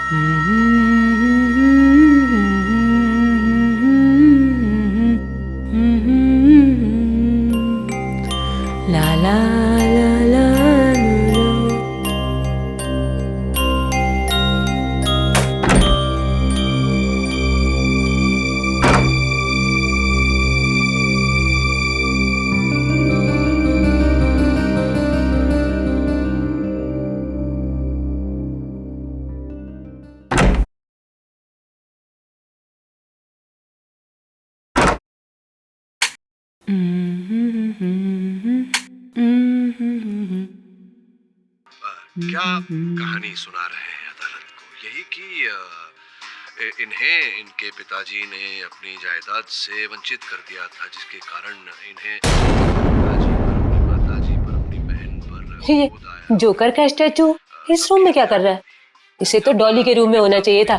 ला ला ला ला लो। क्या कहानी सुना रहे हैं अदालत को? यही कि इन्हें इनके पिताजी ने अपनी जायदाद से वंचित कर दिया था, जिसके कारण इन्हें पिताजी पर, अपनी माताजी पर, अपनी बहन पर ये क्रोध आया। जोकर का स्टैचू इस रूम में क्या कर रहा है? इसे तो डॉली के रूम में होना चाहिए था।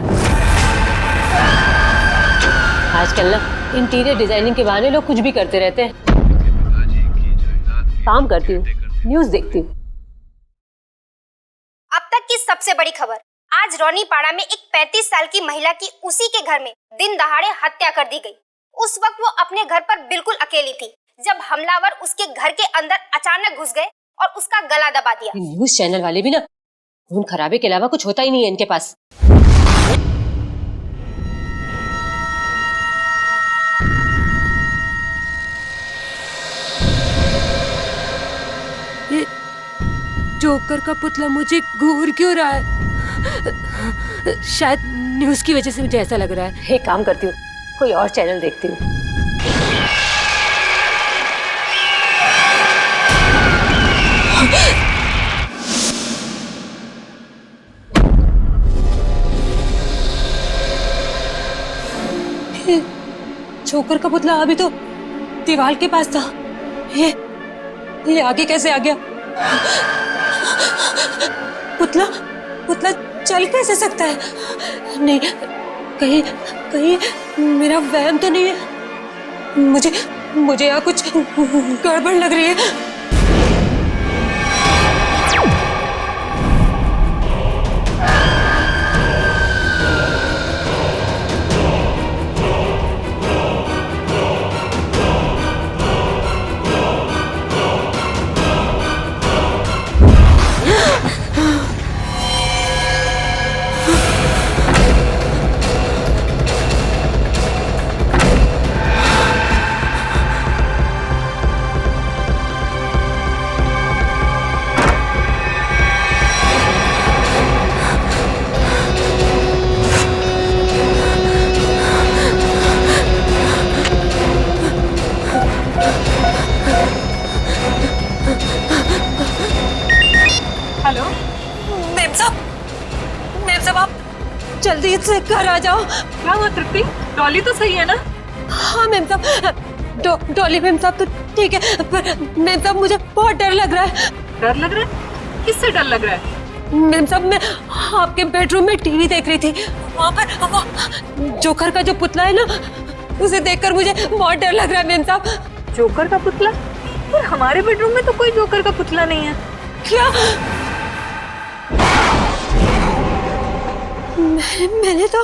आजकल ना इंटीरियर डिजाइनिंग के बहाने लोग कुछ भी करते रहते हैं। पिताजी की जायदाद के काम करती हूँ, न्यूज़ देखती हूँ। अब तक की सबसे बड़ी खबर, आज रौनीपाड़ा में एक 35 साल की महिला की उसी के घर में दिन दहाड़े हत्या कर दी गई। उस वक्त वो अपने घर पर बिल्कुल अकेली थी जब हमलावर उसके घर के अंदर अचानक घुस गए और उसका गला दबा दिया। न्यूज़ चैनल वाले भी ना खून खराबे के अलावा कुछ होता ही नहीं है इनके पास। ये जोकर का पुतला मुझे घूर क्यों रहा है? शायद न्यूज़ की वजह से मुझे ऐसा लग रहा है। एक काम करती हूँ, कोई और चैनल देखती हूँ। जोकर का पुतला अभी तो दीवार के पास था। ये आगे कैसे आ गया? पुतला पुतला चल कैसे सकता है? नहीं, कहीं कहीं मेरा वहम तो नहीं है। मुझे यहाँ कुछ गड़बड़ लग रही है। हेलो मेम साहब आप जल्दी से घर आ जाओ। क्या हुआ तृप्ति? डॉली तो सही है ना? हाँ मेम साहब, डॉली मेम साहब तो ठीक है, पर मेम साहब मुझे बहुत डर लग रहा है। डर लग रहा है? किससे डर लग रहा है? मेम साहब मैं आपके बेडरूम में टीवी देख रही थी, वहाँ पर वो जोकर का जो पुतला है ना, उसे देखकर मुझे बहुत डर लग रहा है मेम साहब। जोकर का पुतला? पर हमारे बेडरूम में तो कोई जोकर का पुतला नहीं है। क्या? मैंने तो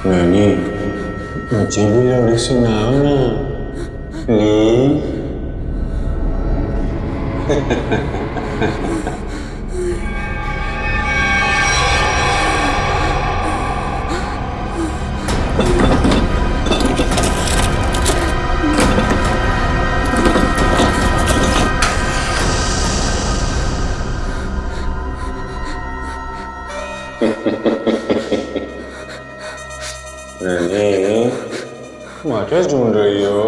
नानी, मुझे भी लोरी सुनाओ ना प्लीज। रानी, वहाँ क्या ढूंढ रही हो?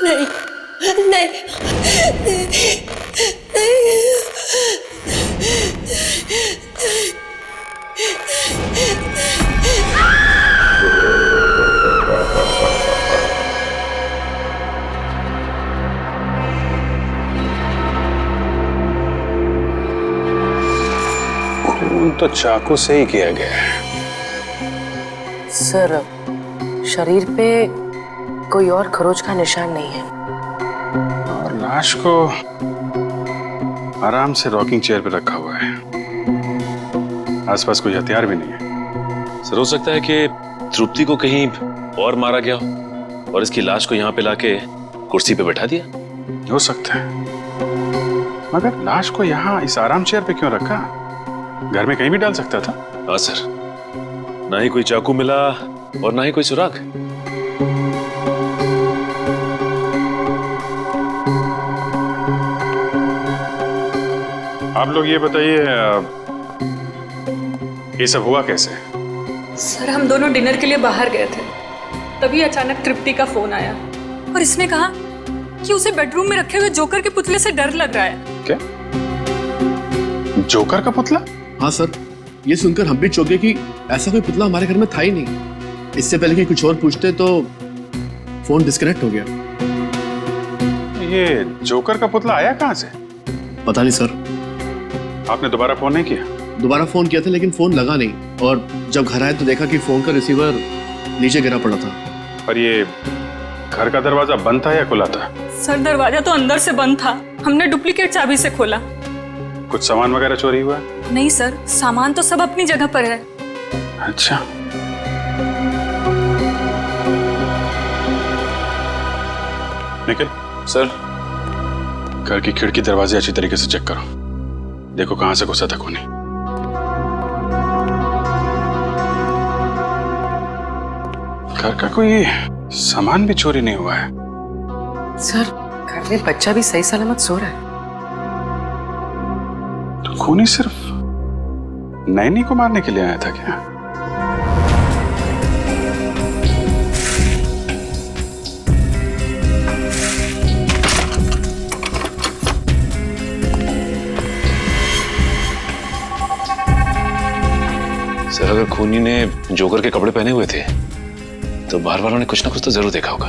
नहीं नहीं खून तो चाकू से ही किया गया है। सर, शरीर पे कोई और खरोच का निशान नहीं है और लाश को आराम से रॉकिंग चेयर पे रखा हुआ है। आसपास कोई हथियार भी नहीं है। सर, हो सकता है कि तृप्ति को कहीं और मारा गया हो और इसकी लाश को यहाँ पे लाके कुर्सी पे बैठा दिया। हो सकता है, मगर लाश को यहाँ इस आराम चेयर पे क्यों रखा? घर में कहीं भी डाल सकता था। हाँ सर, ना ही कोई चाकू मिला और ना ही कोई सुराग। आप लोग ये बताइए, ये सब हुआ कैसे? सर, हम दोनों डिनर के लिए बाहर गए थे, तभी अचानक तृप्ति का फोन आया और इसने कहा कि उसे बेडरूम में रखे हुए जोकर के पुतले से डर लग रहा है। क्या? जोकर का पुतला? हाँ सर, ये सुनकर हम भी चौंके कि ऐसा कोई पुतला हमारे घर में था ही नहीं। इससे पहले कि कुछ और पूछते तो फोन डिस्कनेक्ट हो गया। ये जोकर का पुतला आया कहाँ से? पता नहीं सर। आपने दोबारा फोन नहीं किया? दोबारा फोन किया था लेकिन फोन लगा नहीं, और जब घर आए तो देखा कि फोन का रिसीवर नीचे गिरा पड़ा था। और ये घर का दरवाजा बंद था या खुला था? सर, दरवाजा तो अंदर से बंद था, हमने डुप्लीकेट चाबी से खोला। कुछ सामान वगैरह चोरी हुआ? नहीं सर, सामान तो सब अपनी जगह पर है। अच्छा, निखिल सर, घर की खिड़की दरवाजे अच्छी तरीके से चेक करो, देखो कहां से घुसा था खूनी। घर का कोई सामान भी चोरी नहीं हुआ है। सर, घर में बच्चा भी सही सलामत सो रहा है। तो खूनी सिर्फ नैनी को मारने के लिए आया था क्या? सर, अगर खूनी ने जोकर के कपड़े पहने हुए थे तो बाहर वालों ने कुछ ना कुछ तो जरूर देखा होगा।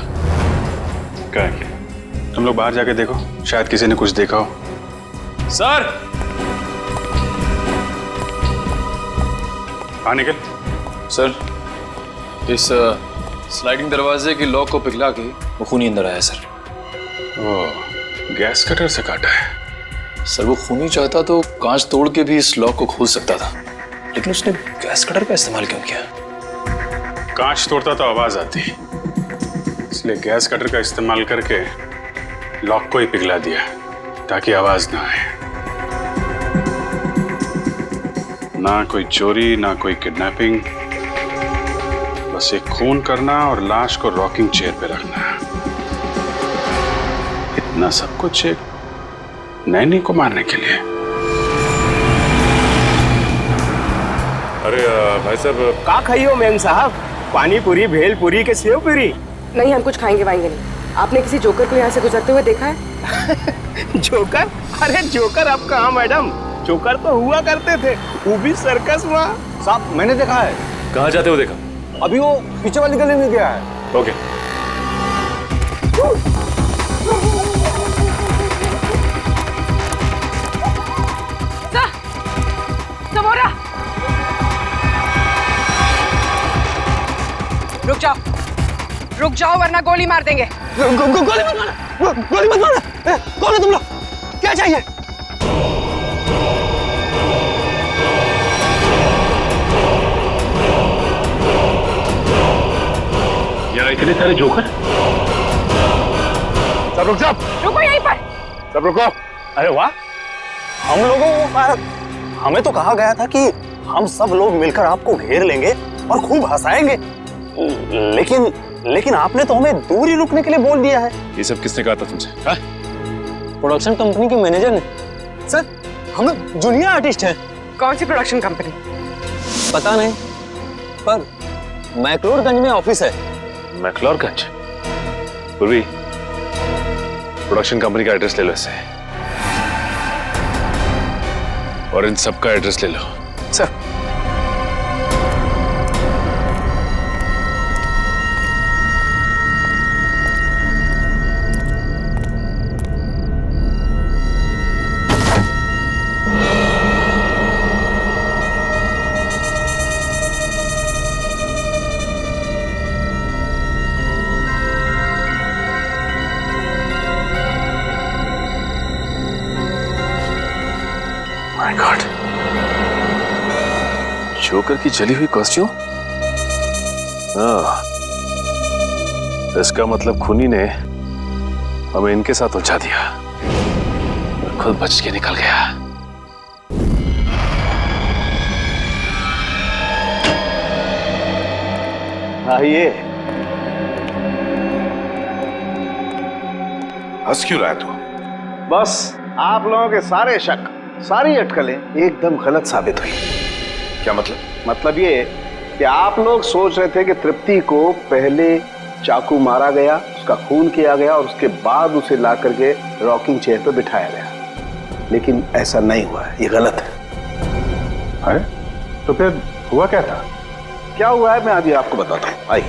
क्या है? तुम लोग बाहर जाके देखो, शायद किसी ने कुछ देखा हो। सर! हाँ निखिल। सर, इस स्लाइडिंग दरवाजे की लॉक को पिघला के वो खूनी अंदर आया सर। ओ, गैस कटर से काटा है। सर, वो खूनी चाहता तो कांच तोड़ के भी इस लॉक को खोल सकता था, लेकिन उसने गैस कटर का इस्तेमाल क्यों किया? कांच तोड़ता तो आवाज आती, इसलिए गैस कटर का इस्तेमाल करके लॉक को ही पिघला दिया ताकि आवाज ना आए। ना कोई चोरी, ना कोई किडनैपिंग, बस एक खून करना और लाश को रॉकिंग चेयर पे रखना। इतना सब कुछ एक नैनी को मारने के लिए। अरे भाई साहब, का खाइयो मेम साहब? पानी पूरी, भेल पूरी के सेव पूरी? नहीं, हम कुछ खाएंगे वाएंगे नहीं। आपने किसी जोकर को यहाँ से गुजरते हुए देखा है? जोकर? अरे जोकर अब कहाँ मैडम, जोकर तो हुआ करते थे, वो भी सर्कस में। साहब, मैंने देखा है। कहाँ जाते हो देखा? अभी वो पीछे वाली गली में गया है। ओके। रुक जाओ वरना गोली मार देंगे। गोली मत मारना, गोली मत मारना। कौन है तुम लोग? क्या चाहिए? यहाँ इतने सारे जोकर? सब रुक जाओ। रुको यहीं पर। सब रुको। अरे वाह, हम लोगों को हमें तो कहा गया था कि हम सब लोग मिलकर आपको घेर लेंगे और खूब हंसाएंगे, लेकिन आपने तो हमें दूर ही रुकने के लिए बोल दिया है। ये सब किसने कहा था तुमसे? हाँ? प्रोडक्शन कंपनी के मैनेजर ने। सर, हम लोग जूनियर आर्टिस्ट हैं। कौन सी प्रोडक्शन कंपनी? पता नहीं, पर मैक्लोडगंज में ऑफिस है। मैक्लोडगंज? पूर्वी, प्रोडक्शन कंपनी का एड्रेस ले लो इससे, और इन सबका एड्रेस ले लो। सर, माय गॉड, जोकर की जली हुई कॉस्ट्यूम। हाँ, इसका मतलब खूनी ने हमें इनके साथ उलझा दिया और खुद बच के निकल गया। आइए। हंस क्यों रहा है तू? बस आप लोगों के सारे शक, सारी अटकलें एकदम गलत साबित हुई। क्या मतलब? मतलब ये कि आप लोग सोच रहे थे कि तृप्ति को पहले चाकू मारा गया, उसका खून किया गया और उसके बाद उसे ला करके रॉकिंग चेयर पर बिठाया गया, लेकिन ऐसा नहीं हुआ है, ये गलत है। अरे तो फिर हुआ क्या था? क्या हुआ है मैं अभी आपको बताता हूँ, आइए।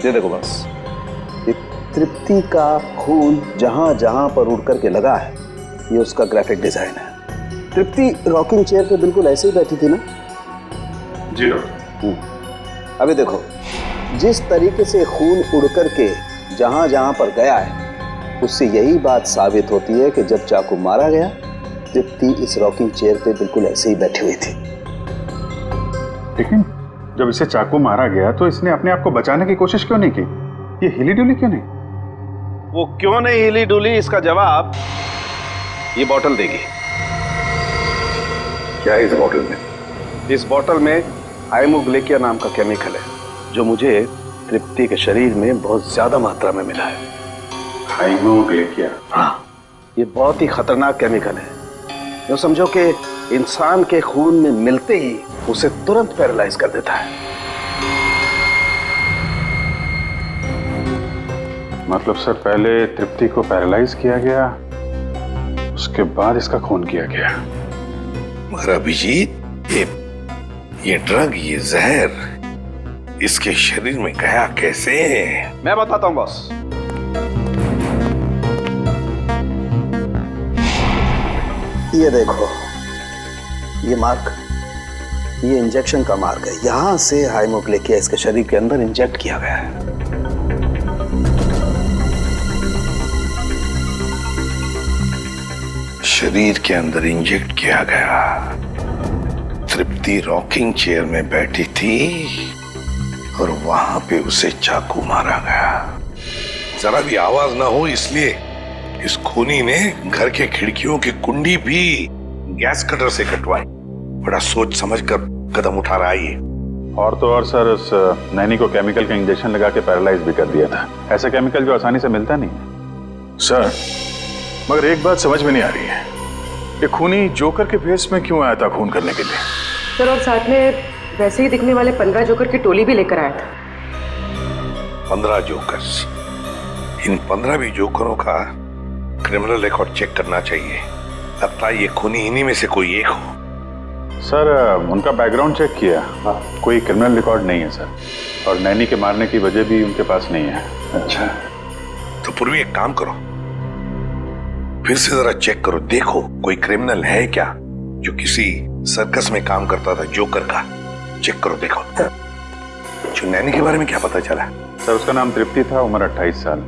ये देखो बस, ये तृप्ति का खून जहां जहां पर उड़ करके लगा है, ये उसका ग्राफिक डिजाइन है। तृप्ति रॉकिंग चेयर पे बिल्कुल ऐसे ही बैठी थी ना? जी डॉक्टर। अभी देखो, जिस तरीके से खून उड़ करके जहां जहां पर गया है, उससे यही बात साबित होती है कि जब चाकू मारा गया, तृप्ति इस रॉकिंग चेयर पे बिल्कुल ऐसे ही बैठी हुई थी। लेकिन जब इसे चाकू मारा गया तो इसने अपने आप को बचाने की कोशिश क्यों नहीं की? ये हिली डुली क्यों नहीं? वो क्यों नहीं हिली डुली, इसका जवाब ये बोतल देगी। क्या है इस बोतल में? इस बोतल में हाइमोग्लिकिया नाम का केमिकल है, जो मुझे तृप्ति के शरीर में बहुत ज्यादा मात्रा में मिला है। हाइमोग्लिकिया? हाँ, ये बहुत ही खतरनाक केमिकल है, जो समझो कि इंसान के खून में मिलते ही उसे तुरंत पैरालाइज कर देता है। मतलब सर, पहले तृप्ति को पैरालाइज किया गया, उसके बाद इसका खून किया गया। मगर अभिजीत, ये ड्रग, ये जहर इसके शरीर में गया कैसे? मैं बताता हूं बॉस। ये देखो, ये मार्क, ये इंजेक्शन का मार्क है। यहां से हाइमोग्लिकिया इसके शरीर के अंदर इंजेक्ट किया गया है। शरीर के अंदर इंजेक्ट किया गया। तृप्ति रॉकिंग चेयर में बैठी थी और वहां पे उसे चाकू मारा गया। जरा भी आवाज ना हो इसलिए इस खूनी ने घर के खिड़कियों की कुंडी भी गैस कटर से कटवाई। बड़ा सोच समझ कर कदम उठा रहा है ये। और तो और सर, उस नैनी को केमिकल का इंजेक्शन लगा के पैरालाइज भी कर दिया था। ऐसा केमिकल जो आसानी से मिलता नहीं है। सर, मगर एक बात समझ में नहीं आ रही है, ये खूनी जोकर के भेष में क्यों आया था खून करने के लिए? सर, और साथ में वैसे ही दिखने वाले 15 जोकर की टोली भी लेकर आया था। 15 जोकर्स? इन 15 भी जोकरों का क्रिमिनल रिकॉर्ड चेक करना चाहिए। लगता है ये खूनी इन्हीं में से कोई एक हो। सर, उनका बैकग्राउंड चेक किया, कोई क्रिमिनल रिकॉर्ड नहीं है सर, और नैनी के मारने की वजह भी उनके पास नहीं है। अच्छा, तो पूर्वी एक काम करो, फिर से जरा चेक करो, देखो कोई क्रिमिनल है क्या जो किसी सर्कस में काम करता था जोकर का। चेक करो, देखो। जो नैनी के बारे में क्या पता चला? सर, उसका नाम तृप्ति था, उम्र 28 साल।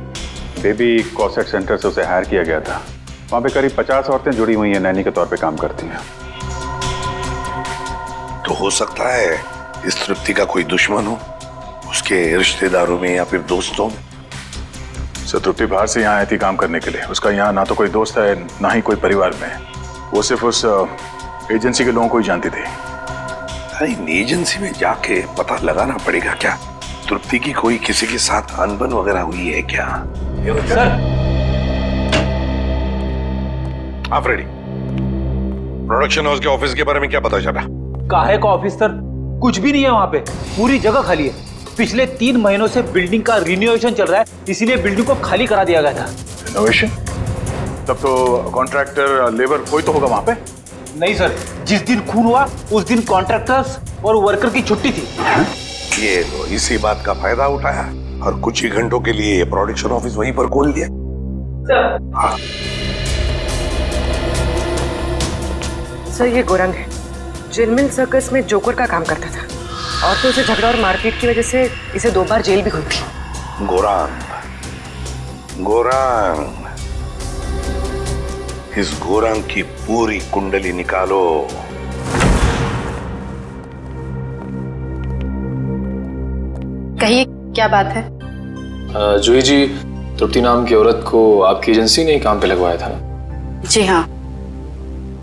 बेबी कॉसेट सेंटर से उसे हायर किया गया था। वहां पे करीब 50 औरतें जुड़ी हुई हैं, नैनी के तौर पे काम करती हैं। तो हो सकता है इस तृप्ति का कोई दुश्मन हो, उसके रिश्तेदारों में या फिर दोस्तों में? सर तृप्ति बाहर से यहाँ आई थी काम करने के लिए। उसका यहाँ ना तो कोई दोस्त है ना ही कोई परिवार में। वो सिर्फ उस एजेंसी के लोगों को ही जानती थी। अरे एजेंसी में जाके पता लगाना पड़ेगा क्या तृप्ति की कोई किसी के साथ अनबन वगैरह हुई है क्या? सर आप रेडी? प्रोडक्शन हाउस के ऑफिस के बारे में क्या पता चला? काहे का ऑफिस सर? कुछ भी नहीं है वहाँ पे, पूरी जगह खाली है। पिछले 3 महीनों से बिल्डिंग का रिनोवेशन चल रहा है, इसीलिए बिल्डिंग को खाली करा दिया गया था। रिनोवेशन? तब तो कॉन्ट्रैक्टर लेबर कोई तो होगा वहां पे? नहीं सर, जिस दिन खून हुआ उस दिन कॉन्ट्रैक्टर्स और वर्कर की छुट्टी थी। ये तो इसी बात का फायदा उठाया और कुछ ही घंटों के लिए प्रोडक्शन ऑफिस वहीं पर खोल दिया। हाँ। सर ये गोरंग है, जिनमिल सर्कस में जोकर का काम करता था और तो उसे झगड़ा और मारपीट की वजह से इसे 2 बार जेल भी हुई थी। गोरांग, इस गोरांग की पूरी कुंडली निकालो। कहिए क्या बात है? जूही जी, तृप्ति नाम की औरत को आपकी एजेंसी ने काम पे लगवाया था ना? जी हाँ,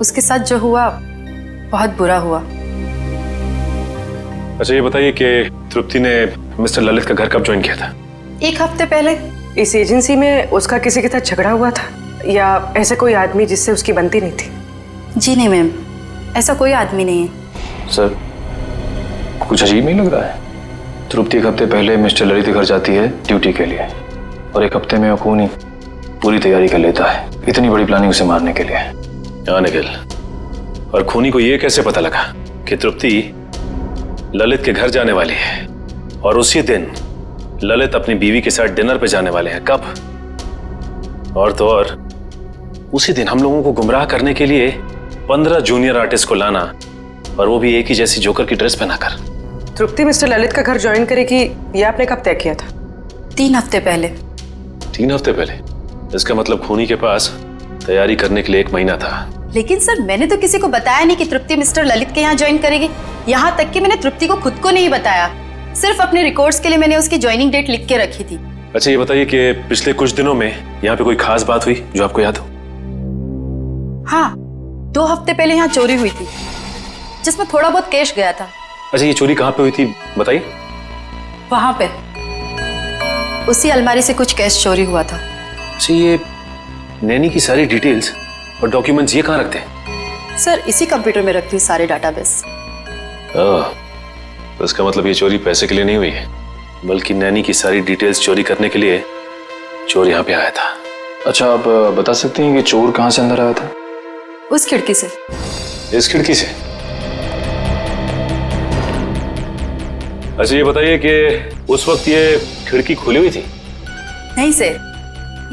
उसके साथ जो हुआ बहुत बुरा हुआ। अच्छा ये बताइए कि तृप्ति ने मिस्टर ललित का घर कब ज्वाइन किया था? 1 हफ्ते पहले। इस एजेंसी में उसका किसी के साथ झगड़ा हुआ था या ऐसा कोई आदमी जिससे उसकी बनती नहीं थी? जी नहीं मैम, ऐसा कोई आदमी नहीं है। सर कुछ अजीब नहीं लग रहा है? तृप्ति 1 हफ्ते पहले मिस्टर ललित के घर जाती है ड्यूटी के लिए और 1 हफ्ते में वो खूनी पूरी तैयारी कर लेता है, इतनी बड़ी प्लानिंग उसे मारने के लिए। हाँ निखिल, और खूनी को ये कैसे पता लगा कि तृप्ति ललित के घर जाने वाली है और उसी दिन ललित अपनी बीवी के साथ डिनर पे जाने वाले हैं? कब? और तो और उसी दिन हम लोगों को गुमराह करने के लिए 15 जूनियर आर्टिस्ट को लाना, और वो भी एक ही जैसी जोकर की ड्रेस पहनाकर। तृप्ति मिस्टर ललित का घर ज्वाइन करेगी ये आपने कब तय किया था? 3 हफ्ते पहले। 3 हफ्ते पहले? इसका मतलब खूनी के पास तैयारी करने के लिए 1 महीना था। लेकिन सर मैंने तो किसी को बताया नहीं कि तृप्ति मिस्टर ललित के यहाँ ज्वाइन करेगी। यहाँ तक कि मैंने तृप्ति को खुद को नहीं बताया, सिर्फ अपने रिकॉर्ड्स के लिए मैंने उसकी ज्वाइनिंग डेट लिख के रखी थी। अच्छा ये बताइए कि पिछले कुछ दिनों में यहाँ पे कोई खास बात हुई जो आपको याद हो? हाँ, 2 हफ्ते पहले यहाँ चोरी हुई थी जिसमें थोड़ा बहुत कैश गया था। अच्छा ये चोरी कहाँ पे हुई थी बताइए? वहां पे उसी अलमारी से कुछ कैश चोरी हुआ था। अच्छा ये नैनी की सारी डिटेल्स और डॉक्यूमेंट्स ये कहाँ रखते हैं? सर इसी कंप्यूटर में रखती हूँ सारे डाटाबेस। तो इसका मतलब ये चोरी पैसे के लिए नहीं हुई है, बल्कि नैनी की सारी डिटेल्स चोरी करने के लिए चोर यहाँ पे आया था। अच्छा आप बता सकते हैं कि चोर कहाँ से अंदर आया था? उस खिड़की से। इस खिड़की से? अच्छा ये बताइए कि उस वक्त ये खिड़की खुली हुई थी? नहीं सर,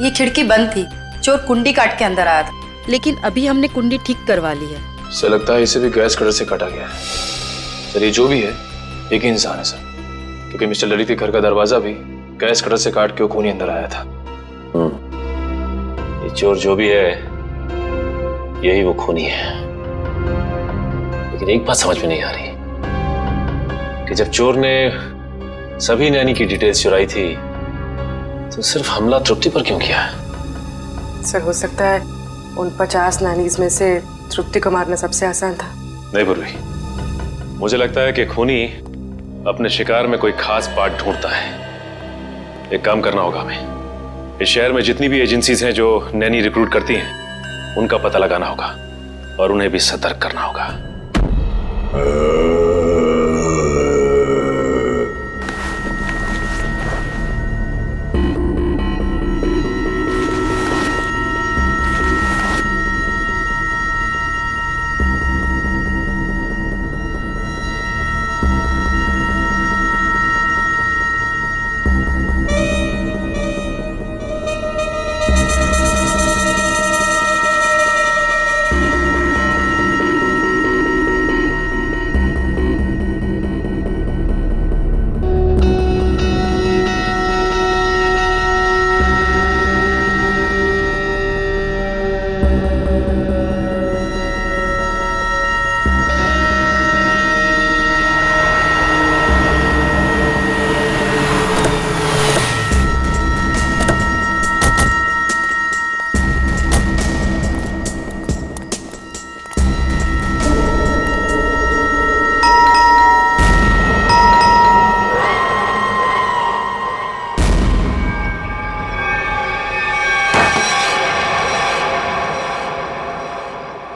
ये खिड़की बंद थी। चोर कुंडी काट के अंदर आया था, लेकिन अभी हमने कुंडी ठीक करवा ली है। सर लगता है इसे भी गैस कटर से काटा गया है। सर ये जो भी है एक ही इंसान है सर, क्योंकि मिस्टर ललित के घर का दरवाजा भी गैस कटर से काट के वो खूनी अंदर आया था। ये चोर जो भी है यही वो खूनी है। लेकिन एक बात समझ में नहीं आ रही कि जब चोर ने सभी नैनी की डिटेल्स चुराई थी तो सिर्फ हमला तृप्ति पर क्यों किया? सर हो सकता है उन 50 नानीज में से तृप्ति को मारना सबसे आसान था। नहीं पूर्वी, मुझे लगता है कि खूनी अपने शिकार में कोई खास बात ढूंढता है। एक काम करना होगा हमें, इस शहर में जितनी भी एजेंसीज हैं जो नैनी रिक्रूट करती हैं उनका पता लगाना होगा और उन्हें भी सतर्क करना होगा।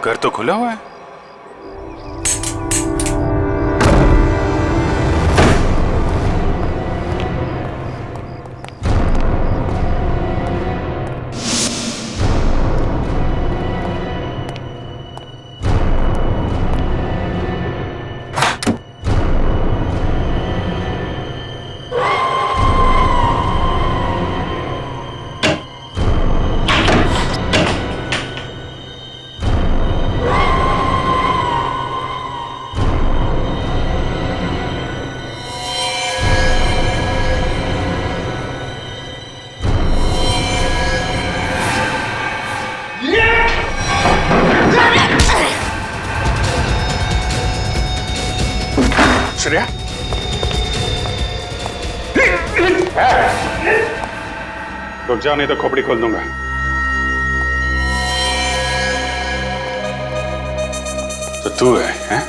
घर तो खुला हुआ है। श्रेया, रुक जाओ नहीं तो खोपड़ी खोल दूंगा। तो तू है?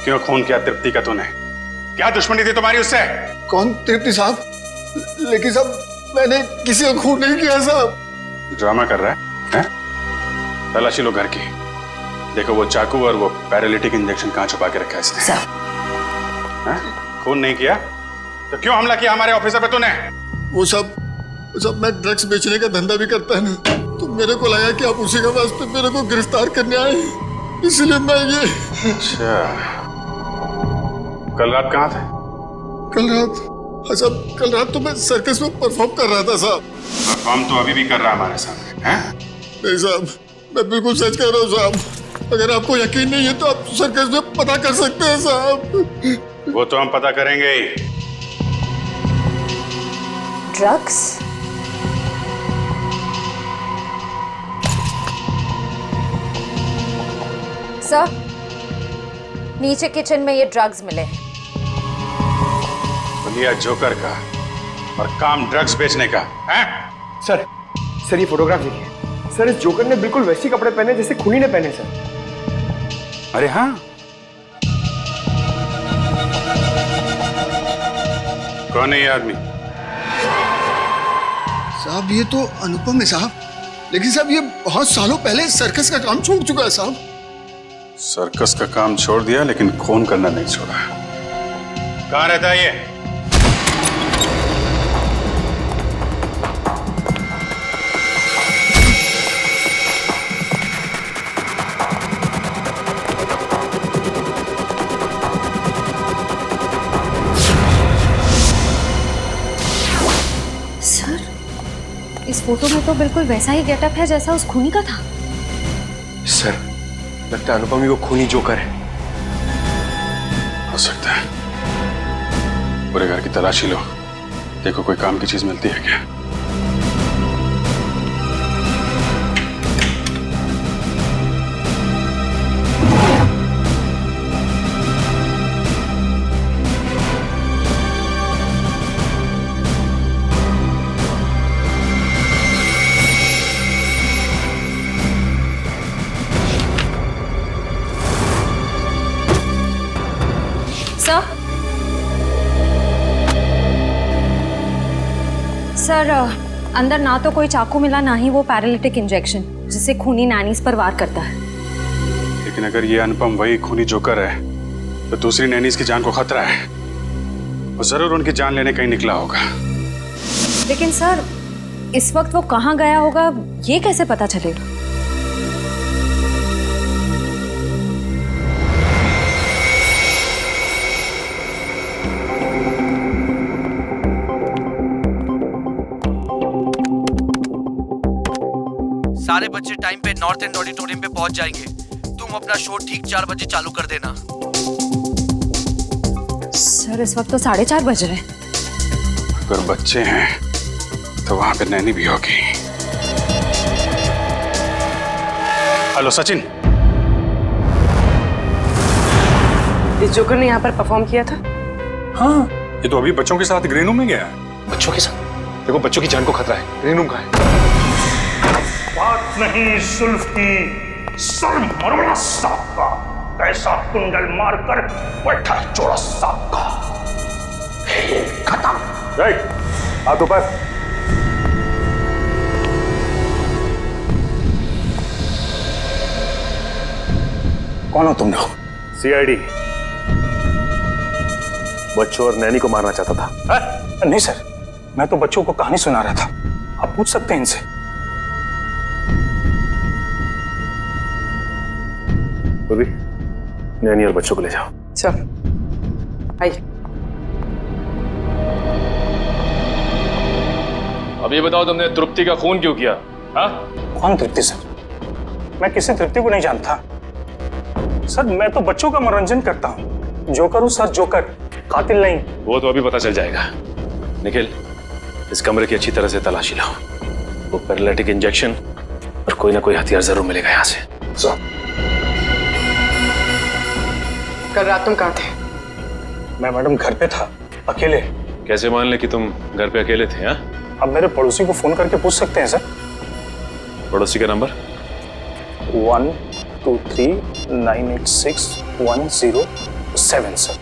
क्यों खून किया तृप्ति का तूने? क्या दुश्मनी थी तुम्हारी उससे? कौन तृप्ति साहब? लेकिन साहब मैंने किसी को खून नहीं किया साहब। ड्रामा कर रहा है? तलाशी लो घर की। देखो वो चाकू और वो पैरालिटिक इंजेक्शन कहाँ छुपा के रखा है इसने। खून नहीं किया तो क्यों हमला किया हमारे ऑफिसर पे तूने? वो सब मैं ड्रग्स बेचने का धंधा भी करता है ना, तो मेरे को लगा कि आप उसी के वास्ते मेरे को गिरफ्तार करने आए, इसलिए मैं ये। अच्छा, कल रात कहाँ थे? कल रात? हाँ साहब, कल रात तो मैं सर्कस में परफॉर्म कर रहा था साहब। परफॉर्म तो अभी भी कर रहा हमारे सामने हैं? नहीं साहब, मैं बिल्कुल सच कह रहा हूँ साहब। अगर आपको यकीन नहीं है तो आप सर्कस में पता कर सकते हैं साहब। वो तो हम पता करेंगे ही। ड्रग्स? सर, नीचे किचन में ये ड्रग्स मिले। बलिया जोकर का और काम ड्रग्स बेचने का है? सर ये फोटोग्राफ देखिए। सर, इस जोकर ने बिल्कुल वैसे कपड़े पहने जैसे खूनी ने पहने सर। अरे हाँ, कौन है ये आदमी? साहब ये तो अनुपम है साहब, लेकिन साहब ये बहुत सालों पहले सर्कस का काम छोड़ चुका है साहब। सर्कस का काम छोड़ दिया लेकिन खून करना नहीं छोड़ा। कहाँ रहता है ये? इस फोटो में तो बिल्कुल वैसा ही गेटअप है जैसा उस खूनी का था। सर, लगता है अनुपम ही वो खूनी जोकर है। हो सकता है। पूरे घर की तलाशी लो, देखो कोई काम की चीज मिलती है क्या। सर, अंदर ना तो कोई चाकू मिला, ना ही वो पैरालिटिक इंजेक्शन जिससे खूनी नैनीज पर वार करता है। लेकिन अगर ये अनुपम वही खूनी जोकर है तो दूसरी नैनीज की जान को खतरा है। वो जरूर उनकी जान लेने कहीं निकला होगा। लेकिन सर, इस वक्त वो कहाँ गया होगा ये कैसे पता चलेगा? सारे बच्चे टाइम पे नॉर्थ एंड ऑडिटोरियम पे पहुंच जाएंगे। तुम अपना शो ठीक 4 बजे चालू कर देना। सर, इस वक्त तो 4:30 बज रहे हैं। अगर बच्चे हैं तो वहां पे नैनी भी होगी। हेलो सचिन, इस जोकर ने यहाँ पर परफॉर्म किया था? हाँ, ये तो अभी बच्चों के साथ ग्रीन रूम में गया है। बच्चों के साथ? देखो बच्चों की जान को खतरा है। ग्रीन रूम कहाँ है? बात नहीं सुल्फ की, सर मरोड़ा सांप का, कैसा कुंडल मारकर बैठा चोरा सांप का। खत्म। राइट, हाथ ऊपर। कौन हो तुम लोग? सीआईडी बच्चों और नैनी को मारना चाहता था। नहीं सर, मैं तो बच्चों को कहानी सुना रहा था। आप पूछ सकते हैं इनसे। पूर्वी, नैनी और बच्चों को ले जाओ। चल आइए। अब ये बताओ तुमने तृप्ति का खून क्यों किया? हाँ? कौन तृप्ति सर? मैं किसी तृप्ति को नहीं जानता सर। मैं तो बच्चों का मनोरंजन करता हूँ। जोकर हूँ सर, जोकर, कातिल नहीं। वो तो अभी पता चल जाएगा। निखिल, इस कमरे की अच्छी तरह से तलाशी लो। वो पैरालिटिक इंजेक्शन और कोई ना कोई हथियार जरूर मिलेगा यहाँ से। कल रात तुम कहाँ थे? मैं मैडम घर पे था, अकेले। कैसे मान ले कि तुम घर पे अकेले थे? हाँ, आप मेरे पड़ोसी को फोन करके पूछ सकते हैं सर। पड़ोसी का नंबर? 123986107 सर।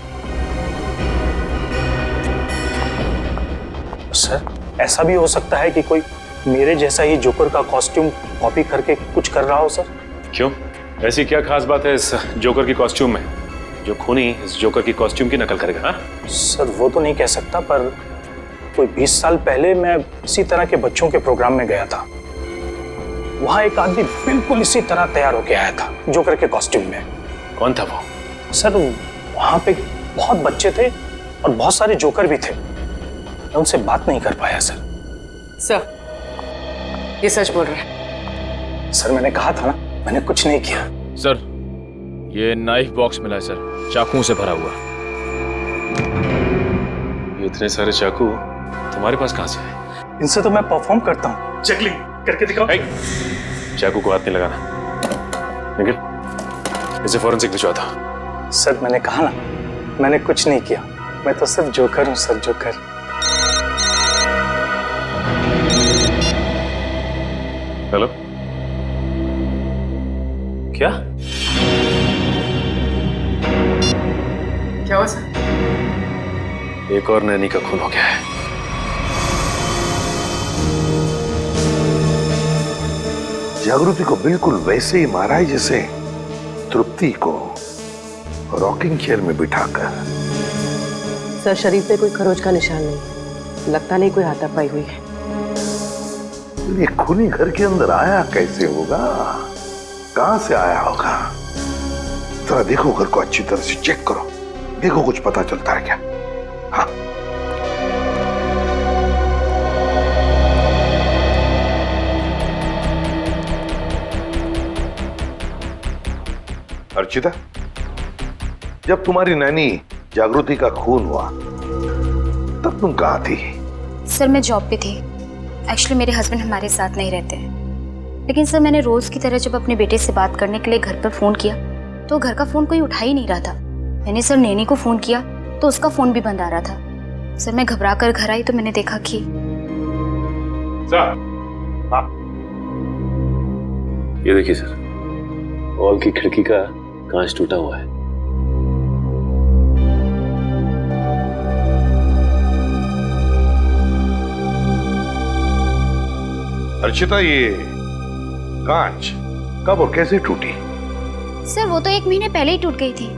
सर, ऐसा भी हो सकता है कि कोई मेरे जैसा ही जोकर का कॉस्ट्यूम कॉपी करके कुछ कर रहा हो सर। क्यों? ऐसी क्या खास बात है इस जोकर की कॉस्ट्यूम में जो खूनी इस जोकर की कॉस्ट्यूम की नकल करेगा? हाँ? सर, वो तो नहीं कह सकता, पर कोई 20 साल पहले मैं इसी तरह के बच्चों के प्रोग्राम में गया था। वहां एक आदमी बिल्कुल इसी तरह तैयार होके आया था, जोकर के कॉस्ट्यूम में। कौन था वो? सर, वहां पे बहुत बच्चे थे और बहुत सारे जोकर भी थे। मैं उनसे बात नहीं कर पाया सर। सर, ये सच बोल रहे हैं? सर, मैंने कहा था ना, मैंने कुछ नहीं किया। सर, ये नाइफ बॉक्स मिला है सर, चाकुओं से भरा हुआ। ये इतने सारे चाकू तुम्हारे पास कहाँ से आए? इनसे तो मैं परफॉर्म करता हूँ। जगलिंग करके दिखाओ। चाकू को हाथ नहीं लगाना। निखिल, इसे फॉरेंसिक भिजवा दो। सर, मैंने कहा ना, मैंने कुछ नहीं किया। मैं तो सिर्फ जोकर हूँ सर, जोकर। हेलो, क्या क्या हुआ सर? एक और नैनी का खून हो गया है। जागृति को बिल्कुल वैसे ही मारा है जैसे तृप्ति को रॉकिंग चेयर में बिठाकर। सर, शरीर पे कोई खरोच का निशान नहीं, लगता नहीं कोई हाथापाई हुई है। ये खूनी घर के अंदर आया कैसे होगा? कहां से आया होगा? जरा देखो, घर को अच्छी तरह से चेक करो, देखो कुछ पता चलता है क्या? हाँ, अर्चिता, जब तुम्हारी नैनी जागृति का खून हुआ तब तुम कहाँ थी? सर, मैं जॉब पे थी। एक्चुअली मेरे हस्बैंड हमारे साथ नहीं रहते हैं। लेकिन सर, मैंने रोज की तरह जब अपने बेटे से बात करने के लिए घर पर फोन किया तो घर का फोन कोई उठा ही नहीं रहा था। मैंने सर नैनी को फोन किया तो उसका फोन भी बंद आ रहा था। सर, मैं घबरा कर घर आई तो मैंने देखा कि ये देखिए सर, हॉल की खिड़की का कांच टूटा हुआ है। अर्चिता, ये कांच कब और कैसे टूटी? सर, वो तो 1 महीने पहले ही टूट गई थी।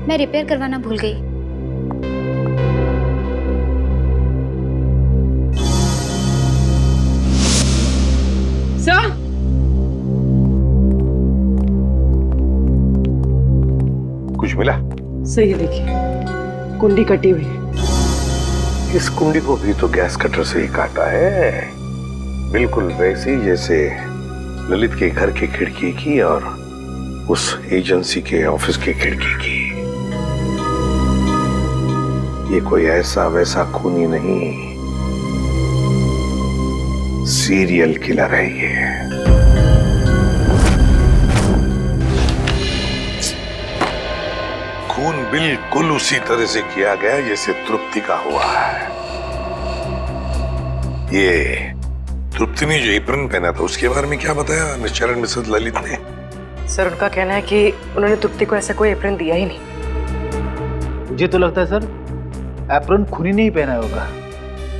मैं रिपेयर करवाना भूल गई। सर, कुछ मिला? सही है, देखिए कुंडी कटी हुई है। इस कुंडी को भी तो गैस कटर से ही काटा है, बिल्कुल वैसी जैसे ललित के घर की खिड़की की और उस एजेंसी के ऑफिस की खिड़की की। ये कोई ऐसा वैसा खूनी नहीं, सीरियल किलर है ये। खून बिल्कुल उसी तरह से किया गया जैसे तृप्ति का हुआ है। ये तृप्ति ने जो एप्रन पहना था उसके बारे में क्या बताया मिस्टर एंड मिसेस ललित ने? सर, उनका कहना है कि उन्होंने तृप्ति को ऐसा कोई एप्रन दिया ही नहीं। मुझे तो लगता है सर, एप्रन खूनी ने ही पहना होगा।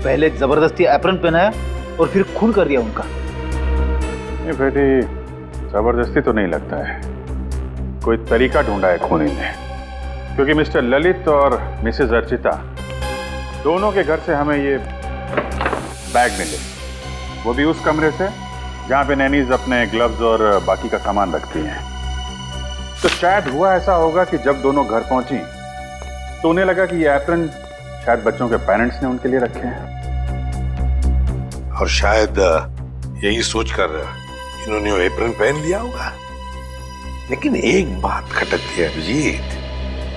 पहले जबरदस्ती एप्रन पहनाया और फिर खून कर दिया उनका। ये बेटी, जबरदस्ती तो नहीं लगता है। कोई तरीका ढूंढा है खूनी ने, क्योंकि मिस्टर ललित और मिसेस अर्चिता दोनों के घर से हमें ये बैग मिले, वो भी उस कमरे से जहां पे नैनीज अपने ग्लव्स और बाकी का सामान रखती हैं। तो शायद हुआ ऐसा होगा कि जब दोनों घर पहुंची तो उन्हें लगा कि ये एप्रन शायद बच्चों के पेरेंट्स ने उनके लिए रखे हैं, और शायद यही सोचकर इन्होंने वो एप्रन पहन लिया होगा। लेकिन एक बात खटकती है अभिजीत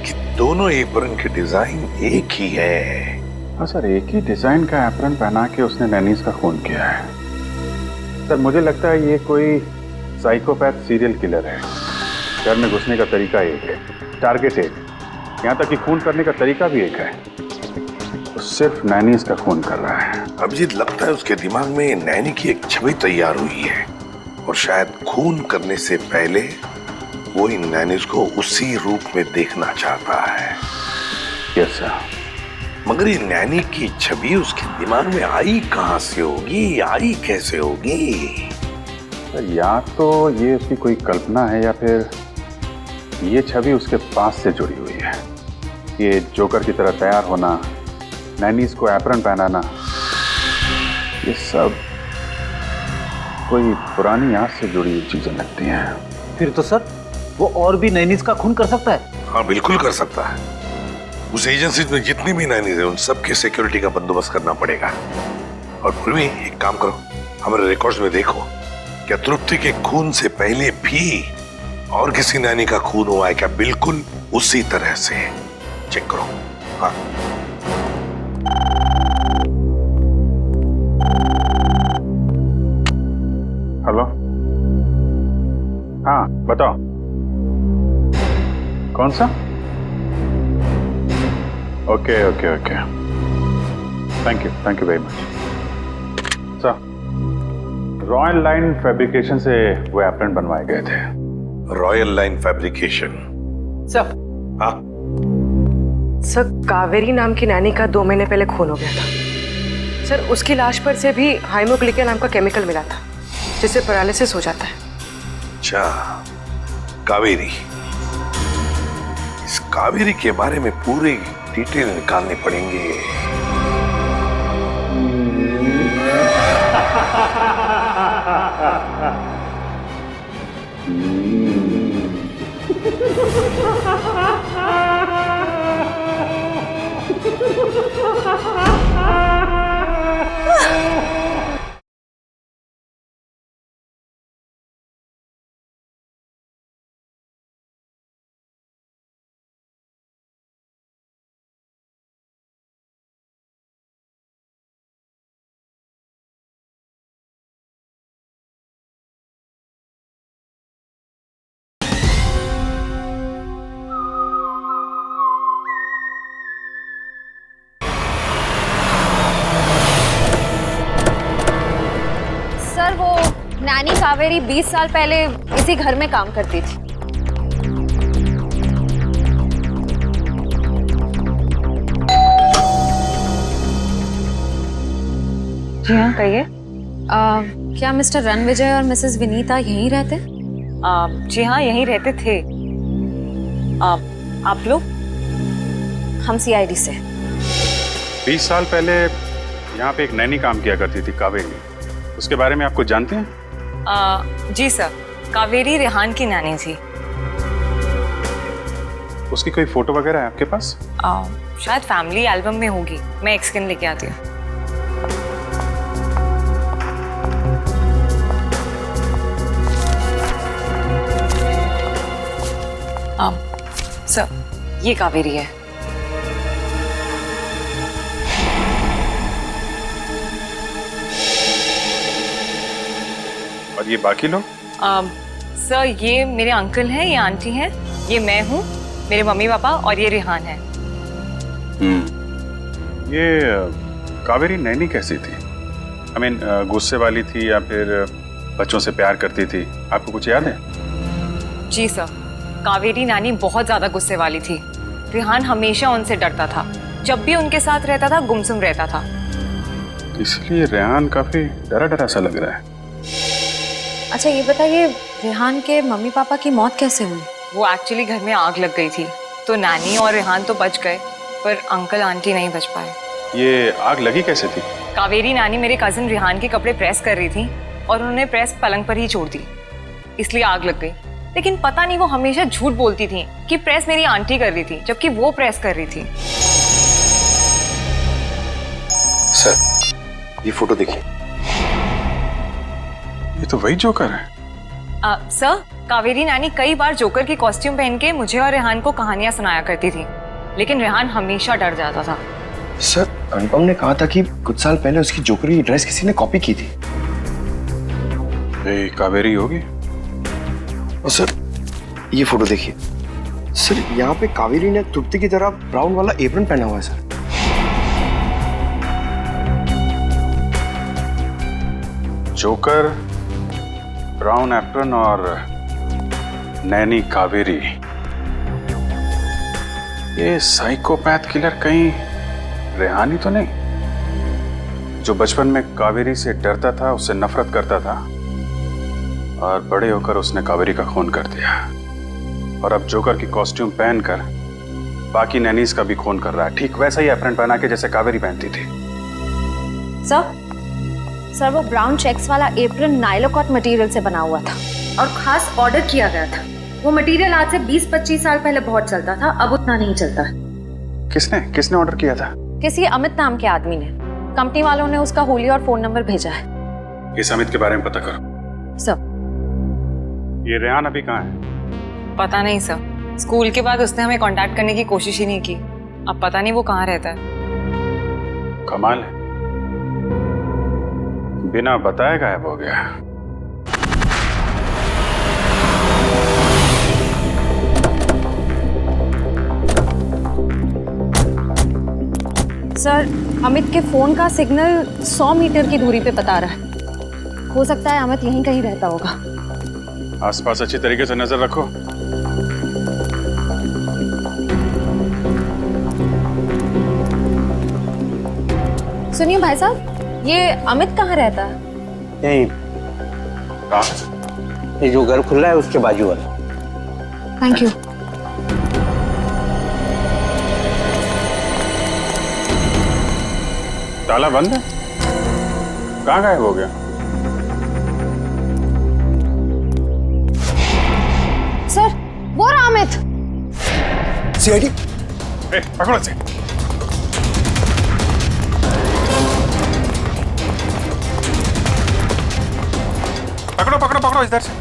कि दोनों एप्रन के डिजाइन एक ही है। हाँ सर, एक ही डिजाइन का एप्रन पहना के उसने नैनीज का खून किया है। सर मुझे लगता है ये कोई साइकोपैथ सीरियल किलर है। घर में घुसने का तरीका एक है, टारगेट एक, यहाँ तक कि खून करने का तरीका भी एक है। तो सिर्फ नैनीज का खून कर रहा है। अभिजीत, लगता है उसके दिमाग में नैनी की एक छवि तैयार हुई है और शायद खून करने से पहले वो इन नैनीज को उसी रूप में देखना चाहता है। Yes sir. मगर ये नैनी की छवि उसके दिमाग में आई कहां से होगी, आई कैसे होगी? सर या तो ये उसकी कोई कल्पना है या फिर ये छवि उसके पास से जुड़ी हुई है। ये जोकर की तरह तैयार होना, नैनीज को एप्रन पहनाना, ये सब कोई पुरानी याद से जुड़ी हुई चीजें लगती हैं। फिर तो सर वो और भी नैनीज का खून कर सकता है। हाँ बिल्कुल कर सकता है। उस एजेंसी में जितनी भी नैनीज है उन सबकी सिक्योरिटी का बंदोबस्त करना पड़ेगा। और फिर भी एक काम करो, हमारे रिकॉर्ड्स में देखो क्या तृप्ति के खून से पहले भी और किसी नैनी का खून हुआ है क्या? बिल्कुल उसी तरह से चेक करो। हाँ हेलो, हाँ बताओ, कौन सा? Okay okay okay, thank you very much sir. Royal line fabrication से वो एप्रन बनवाए गए थे। Royal line fabrication? सर। हाँ सर, कावेरी नाम की नानी का 2 महीने पहले खून हो गया था सर। उसकी लाश पर से भी हाइमोग्लिका नाम का केमिकल मिला था जिससे पैरालिसिस हो जाता है। अच्छा, कावेरी। इस कावेरी के बारे में पूरी डिटेल निकालनी पड़ेंगे। सर, वो नानी कावेरी 20 साल पहले इसी घर में काम करती थी। जी हाँ, कहिए। क्या मिस्टर रणविजय और मिसेस विनीता यहीं रहते? जी हाँ, यहीं रहते थे। आप लोग? हम सीआईडी से। 20 साल पहले यहाँ पे एक नैनी काम किया करती थी, कावेरी। उसके बारे में आप कुछ जानते हैं? जी सर, कावेरी रेहान की नानी थी। उसकी कोई फोटो वगैरह है आपके पास? शायद फैमिली एल्बम में होगी, मैं एक स्कैन लेके आती हूँ। सर, ये कावेरी है। और ये बाकी लोग? सर, ये मेरे अंकल हैं, ये आंटी हैं, ये मैं हूँ, मेरे मम्मी पापा, और ये रेहान है। ये कावेरी नैनी कैसी थी? I mean, गुस्से वाली थी या फिर बच्चों से प्यार करती थी? आपको कुछ याद है? जी सर, कावेरी नानी बहुत ज्यादा गुस्से वाली थी। रेहान हमेशा उनसे डरता था, जब भी उनके साथ रहता था गुमसुम रहता था। इसलिए रेहान काफी डरा डरा सा लग रहा है। अच्छा, ये बताइए रेहान के मम्मी पापा की मौत कैसे हुई? वो एक्चुअली घर में आग लग गई थी, तो नानी और रेहान तो बच गए, पर अंकल आंटी नहीं बच पाए। ये आग लगी कैसे थी? कावेरी नानी मेरे कजिन रेहान के कपड़े प्रेस कर रही थी और उन्होंने प्रेस पलंग पर ही छोड़ दी, इसलिए आग लग गई। लेकिन पता नहीं वो हमेशा झूठ बोलती थी कि प्रेस मेरी आंटी कर रही थी, जबकि वो प्रेस कर रही थी। सर ये फोटो देखिए, ये तो वही जोकर है। सर, कावेरी नानी कई बार जोकर की कॉस्ट्यूम पहन के मुझे और रेहान को कहानियां सुनाया करती थी, लेकिन रेहान हमेशा डर जाता था। सर अनुपम ने कहा था कि कुछ साल पहले उसकी जोकर की ड्रेस किसी ने कॉपी की थी। कावेरी होगी। और सर ये फोटो देखिए, सर यहाँ पे कावेरी ने तृप्ति की तरह ब्राउन वाला एप्रन पहना हुआ है सर। जोकर, ब्राउन एप्रन और नैनी कावेरी, ये साइकोपैथ किलर कहीं रेहानी तो नहीं, जो बचपन में कावेरी से डरता था, उससे नफरत करता था और बड़े होकर उसने कावेरी का खून कर दिया, और अब जोकर की कॉस्ट्यूम पहनकर बाकी नैनीज का भी खून कर रहा है, ठीक वैसा ही एप्रन पहना के जैसे कावेरी पहनती थी। सर वो ब्राउन चेक्स वाला एप्रन नाइलोकॉट मटेरियल से बना हुआ था और खास ऑर्डर किया गया था। वो मटेरियल आज से 20-25 साल पहले बहुत चलता था, अब उतना नहीं चलता। किसने ऑर्डर किया था? किसी अमित नाम के आदमी ने। कंपनी वालों ने उसका होली और फोन नंबर भेजा है। इस अमित के बारे में पता करो। सर ये रेहान अभी कहाँ है? पता नहीं सर, स्कूल के बाद उसने हमें कांटेक्ट करने की कोशिश ही नहीं की। अब पता नहीं वो कहाँ रहता है। कमाल है, बिना बताए गायब हो गया। सर अमित के फोन का सिग्नल 100 मीटर की दूरी पे बता रहा है। हो सकता है अमित यहीं कहीं रहता होगा। आसपास अच्छी तरीके से नजर रखो। सुनिए भाई साहब, ये अमित कहाँ रहता है? यहीं। कहाँ? ये जो घर खुला है उसके बाजू वाला। Thank you. ताला बंद है? कहाँ गायब हो गया? सर वो रहा अमित। सीआईडी पकड़ो से। पकड़ो इधर से।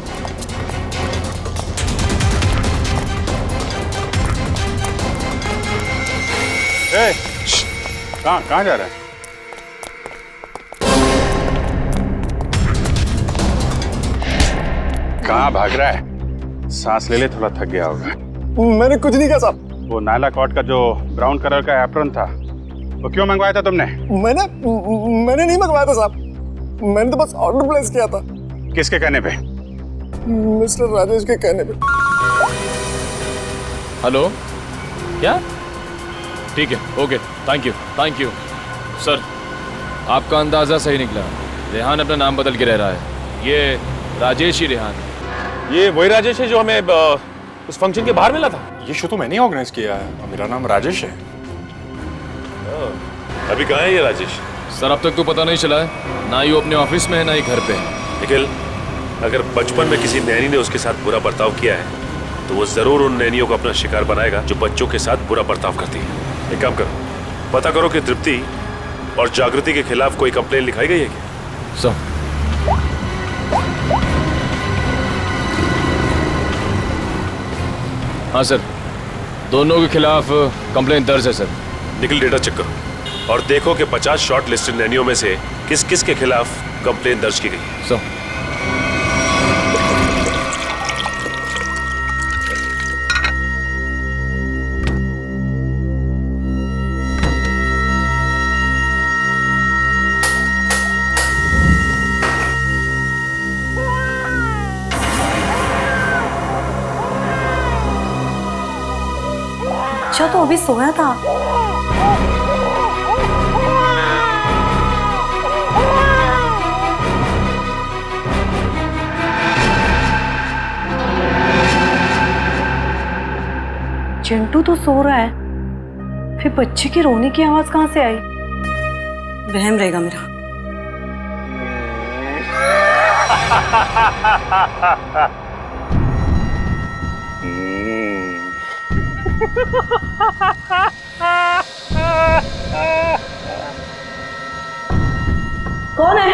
कहाँ जा रहा है? कहाँ भाग रहा है? सांस ले ले, थोड़ा थक गया होगा। मैंने कुछ नहीं कहा साहब। वो नायला कॉट का जो ब्राउन कलर का एप्रन था, वो क्यों मंगवाया था तुमने? मैंने नहीं मंगवाया था साहब, मैंने तो बस ऑर्डर प्लेस किया था। किसके कहने पे? मिस्टर राजेश के कहने पे। हेलो, क्या? ठीक है, ओके, थैंक यू सर। आपका अंदाजा सही निकला, रेहान अपना नाम बदल के रह रहा है। ये राजेश ही रेहान है। ये वही राजेश है जो हमें उस फंक्शन के बाहर मिला था। ये शो तो मैंने ऑर्गेनाइज किया है, मेरा नाम राजेश है। अभी कहाँ है ये राजेश? सर अब तक तो पता नहीं चला है, ना ही वो अपने ऑफिस में है ना ही घर पे है। निखिल, अगर बचपन में किसी नैनी ने उसके साथ बुरा बर्ताव किया है तो वो जरूर उन नैनियों को अपना शिकार बनाएगा जो बच्चों के साथ बुरा बर्ताव करती है। एक काम करो, पता करो कि तृप्ति और जागृति के खिलाफ कोई कंप्लेन लिखाई गई है क्या? सर हाँ सर, दोनों के खिलाफ कंप्लेन दर्ज है सर। निखिल, डेटा चेक करो और देखो कि 50 शॉर्ट लिस्टेड नैनियों में से किस किस के खिलाफ कंप्लेन दर्ज की गई है। सर अच्छा तो अभी सोया था। चिंटू तो सो रहा है, फिर बच्चे की रोने की आवाज कहाँ से आई? वहम रहेगा मेरा। कौन है?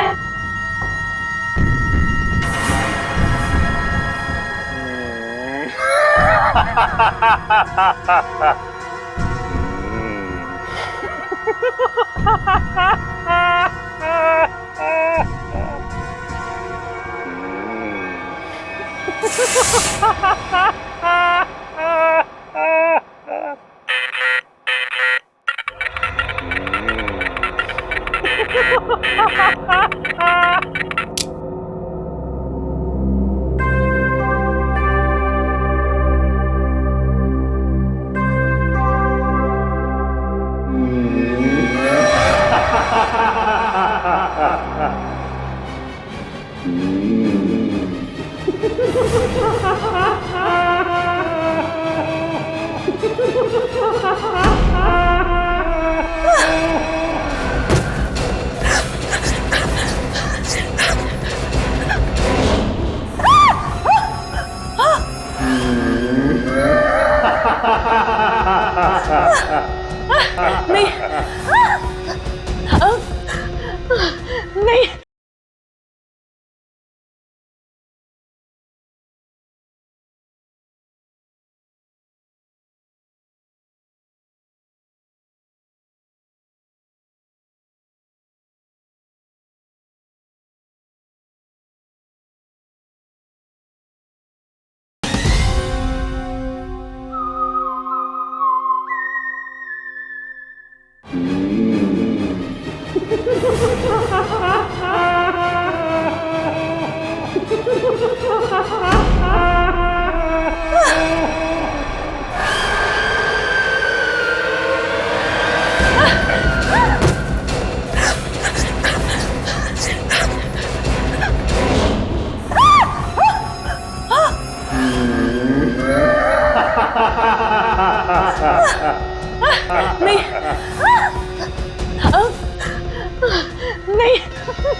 नहीं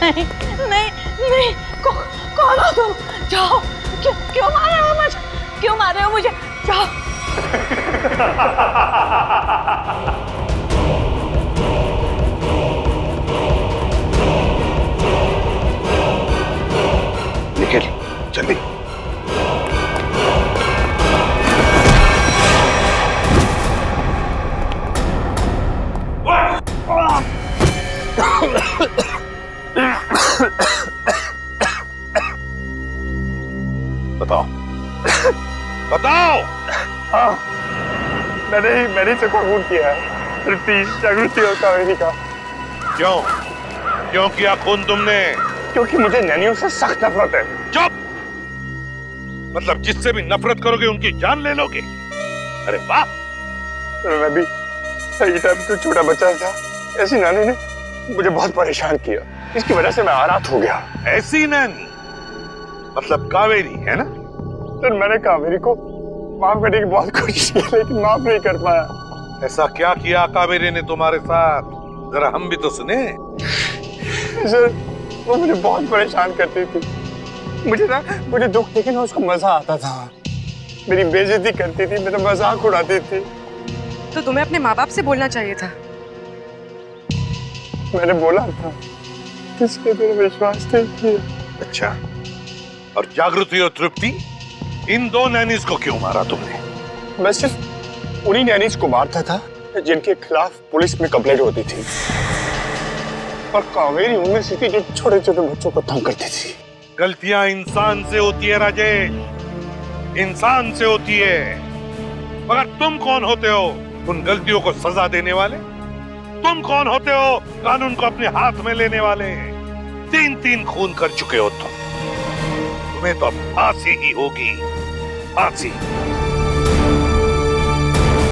नहीं नहीं नहीं नहीं कौन हो तुम? जाओ। क्यों मार रहे हो मुझे? क्यों मार रहे हो मुझे? जाओ। निखिल जल्दी। बताओ बताओ। मैंने इसे खून किया है, तृप्ति, जागृति और कावेरी का। क्यों क्यों किया खून तुमने? क्योंकि मुझे नैनियों से सख्त नफरत है। चुप! मतलब जिससे भी नफरत करोगे उनकी जान ले लोगे? अरे वाह! मैं भी सही टाइम पे छोटा बच्चा था, ऐसी नानी ने मुझे बहुत परेशान किया, इसकी वजह से मैं आरात हो गया। ऐसी नानी मतलब कावेरी है ना? सर मैंने कावेरी को माफ करने की बहुत कोशिश की लेकिन माफ नहीं कर पाया। ऐसा क्या किया कावेरी ने तुम्हारे साथ? जरा हम भी तो सुने। सर वो मुझे बहुत परेशान करती थी, मुझे दुख देखे ना उसको मजा आता था, मेरी बेइज्जती करती थी, मेरा मजाक उड़ाती थी। तो तुम्हें अपने माँ बाप से बोलना चाहिए था। मैंने बोला था, किसके मेरा विश्वास नहीं किया। अच्छा, और जागृति और तृप्ति, इन दो नैनीज को क्यों मारा तुमने? मैं सिर्फ उन्हीं नैनीज को मारता था जिनके खिलाफ पुलिस में कंप्लेंट होती थी, और कावेरी उनमें से थी जो छोटे छोटे बच्चों को तंग करती थी। गलतियां इंसान से होती है राजेश, इंसान से होती है, मगर तुम कौन होते हो उन गलतियों को सजा देने वाले? तुम कौन होते हो कानून को अपने हाथ में लेने वाले? 3 खून कर चुके हो तुम, तुम्हें तो अब फांसी ही होगी, फांसी।